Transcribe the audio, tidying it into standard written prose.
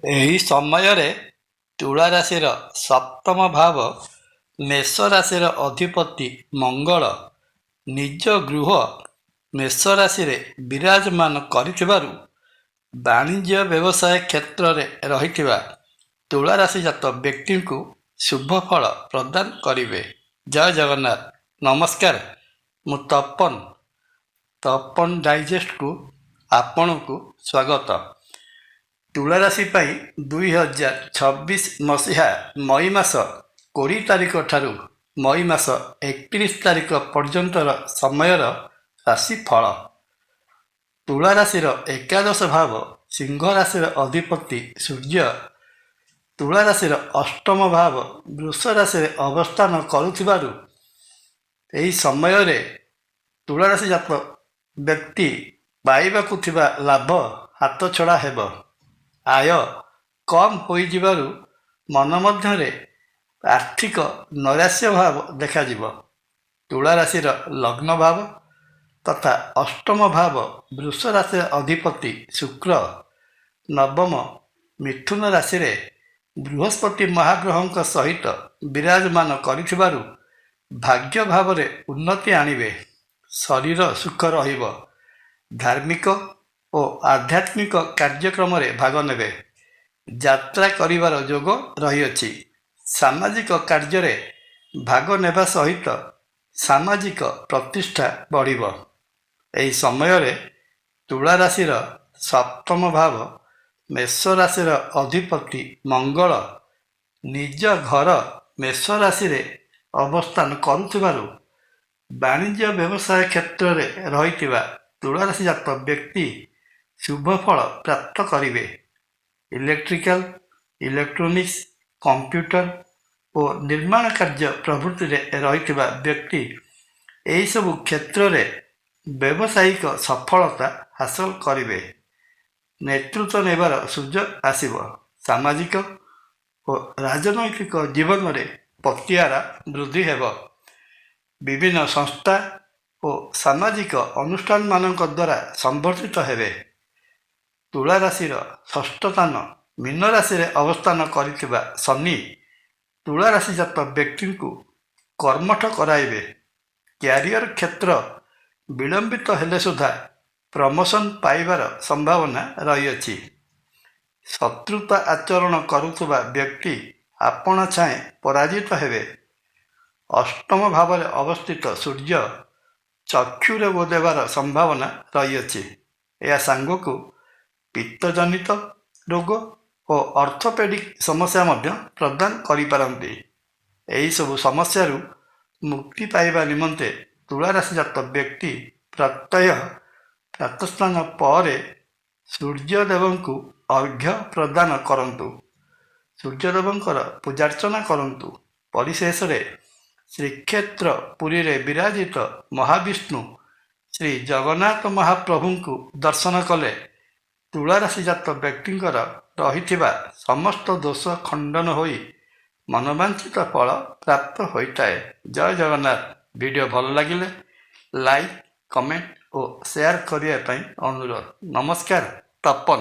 ଏହି ସମୟରେ ତୁଳା ରାଶିର ସପ୍ତମ ଭାବ ମେଷ ରାଶିର ଅଧିପତି ମଙ୍ଗଳ ନିଜ ଗୃହ ମେଷ ରାଶିରେ ବିରାଜମାନ କରିଥିବାରୁ ବାଣିଜ୍ୟ ବ୍ୟବସାୟ କ୍ଷେତ୍ରରେ ରହିଥିବା ତୁଳା ରାଶିଜାତ ବ୍ୟକ୍ତିଙ୍କୁ ଶୁଭ ଫଳ ପ୍ରଦାନ କରିବେ। ଜୟ ଜଗନ୍ନାଥ। ନମସ୍କାର, ମୁଁ ତପନ ଡାଇଜେଷ୍ଟକୁ ଆପଣଙ୍କୁ ସ୍ୱାଗତ। ତୁଳା ରାଶି ପାଇଁ 2026 ମସିହା ମଇ ମାସ 20 ତାରିଖ ଠାରୁ ମଇ ମାସ 31 ତାରିଖ ପର୍ଯ୍ୟନ୍ତର ସମୟର ରାଶିଫଳ। ତୁଳା ରାଶିର ଏକାଦଶ ଭାବ ସିଂହ ରାଶିର ଅଧିପତି ସୂର୍ଯ୍ୟ ତୁଳା ରାଶିର ଅଷ୍ଟମ ଭାବ ବୃଷ ରାଶିରେ ଅବସ୍ଥାନ କରୁଥିବାରୁ ଏହି ସମୟରେ ତୁଳା ରାଶିଜାତ ବ୍ୟକ୍ତି ପାଇବାକୁ ଥିବା ଲାଭ ହାତଛଡ଼ା ହେବ। ଆୟ କମ୍ ହୋଇଯିବାରୁ ମନ ମଧ୍ୟରେ ଆର୍ଥିକ ନୈରାଶ୍ୟ ଭାବ ଦେଖାଯିବ। ତୁଳା ରାଶିର ଲଗ୍ନ ଭାବ ତଥା ଅଷ୍ଟମ ଭାବ ବୃଷ ରାଶିର ଅଧିପତି ଶୁକ୍ର ନବମ ମିଥୁନ ରାଶିରେ ବୃହସ୍ପତି ମହାଗ୍ରହଙ୍କ ସହିତ ବିରାଜମାନ କରିଥିବାରୁ ଭାଗ୍ୟ ଭାବରେ ଉନ୍ନତି ଆଣିବେ। ଶରୀର ସୁଖ ରହିବ। ଧାର୍ମିକ ଓ ଆଧ୍ୟାତ୍ମିକ କାର୍ଯ୍ୟକ୍ରମରେ ଭାଗ ନେବେ। ଯାତ୍ରା କରିବାର ଯୋଗ ରହିଅଛି। ସାମାଜିକ କାର୍ଯ୍ୟରେ ଭାଗ ନେବା ସହିତ ସାମାଜିକ ପ୍ରତିଷ୍ଠା ବଢ଼ିବ। ଏହି ସମୟରେ ତୁଳା ରାଶିର ସପ୍ତମ ଭାବ ମେଷ ରାଶିର ଅଧିପତି ମଙ୍ଗଳ ନିଜ ଘର ମେଷ ରାଶିରେ ଅବସ୍ଥାନ କରୁଥିବାରୁ ବାଣିଜ୍ୟ ବ୍ୟବସାୟ କ୍ଷେତ୍ରରେ ରହିଥିବା ତୁଳା ରାଶିଜାତ ବ୍ୟକ୍ତି ଶୁଭ ଫଳ ପ୍ରାପ୍ତ କରିବେ। ଇଲେକ୍ଟ୍ରିକାଲ, ଇଲେକ୍ଟ୍ରୋନିକ୍ସ, କମ୍ପ୍ୟୁଟର ଓ ନିର୍ମାଣ କାର୍ଯ୍ୟ ପ୍ରଭୃତିରେ ରହିଥିବା ବ୍ୟକ୍ତି ଏହିସବୁ କ୍ଷେତ୍ରରେ ବ୍ୟବସାୟିକ ସଫଳତା ହାସଲ କରିବେ। ନେତୃତ୍ୱ ନେବାର ସୁଯୋଗ ଆସିବ। ସାମାଜିକ ଓ ରାଜନୈତିକ ଜୀବନରେ ପତିଆରା ବୃଦ୍ଧି ହେବ। ବିଭିନ୍ନ ସଂସ୍ଥା ଓ ସାମାଜିକ ଅନୁଷ୍ଠାନମାନଙ୍କ ଦ୍ୱାରା ସମ୍ବର୍ଦ୍ଧିତ ହେବେ। ତୁଳା ରାଶିର ଷଷ୍ଠ ସ୍ଥାନ ମୀନ ରାଶିରେ ଅବସ୍ଥାନ କରିଥିବା ଶନି ତୁଳା ରାଶିଜାତ ବ୍ୟକ୍ତିଙ୍କୁ କର୍ମଠ କରାଇବେ। କ୍ୟାରିୟର କ୍ଷେତ୍ର ବିଳମ୍ବିତ ହେଲେ ସୁଦ୍ଧା ପ୍ରମୋସନ୍ ପାଇବାର ସମ୍ଭାବନା ରହିଅଛି। ଶତ୍ରୁତା ଆଚରଣ କରୁଥିବା ବ୍ୟକ୍ତି ଆପଣା ଛାଏଁ ପରାଜିତ ହେବେ। ଅଷ୍ଟମ ଭାବରେ ଅବସ୍ଥିତ ସୂର୍ଯ୍ୟ ଚକ୍ଷୁ ରୋଗ ଦେବାର ସମ୍ଭାବନା ରହିଅଛି। ଏହା ସାଙ୍ଗକୁ ପିତ୍ତଜନିତ ରୋଗ ଓ ଅର୍ଥୋପେଡିକ୍ ସମସ୍ୟା ମଧ୍ୟ ପ୍ରଦାନ କରିପାରନ୍ତି। ଏହିସବୁ ସମସ୍ୟାରୁ ମୁକ୍ତି ପାଇବା ନିମନ୍ତେ ତୁଳା ରାଶିଜାତ ବ୍ୟକ୍ତି ପ୍ରାତଃ ପ୍ରାତଃସ୍ନାନ ପରେ ସୂର୍ଯ୍ୟଦେବଙ୍କୁ ଅର୍ଘ୍ୟ ପ୍ରଦାନ କରନ୍ତୁ। ସୂର୍ଯ୍ୟଦେବଙ୍କର ପୂଜାର୍ଚ୍ଚନା କରନ୍ତୁ। ପରିଶେଷରେ ଶ୍ରୀକ୍ଷେତ୍ର ପୁରୀରେ ବିରାଜିତ ମହାବିଷ୍ଣୁ ଶ୍ରୀ ଜଗନ୍ନାଥ ମହାପ୍ରଭୁଙ୍କୁ ଦର୍ଶନ କଲେ ତୁଳା ରାଶିଜାତ ବ୍ୟକ୍ତିଙ୍କର ରହିଥିବା ସମସ୍ତ ଦୋଷ ଖଣ୍ଡନ ହୋଇ ମନୋବାଞ୍ଛିତ ଫଳ ପ୍ରାପ୍ତ ହୋଇଥାଏ। ଜୟ ଜଗନ୍ନାଥ। ଭିଡ଼ିଓ ଭଲ ଲାଗିଲେ ଲାଇକ୍, କମେଣ୍ଟ ଓ ସେୟାର କରିବା ପାଇଁ ଅନୁରୋଧ। ନମସ୍କାର। ତପନ।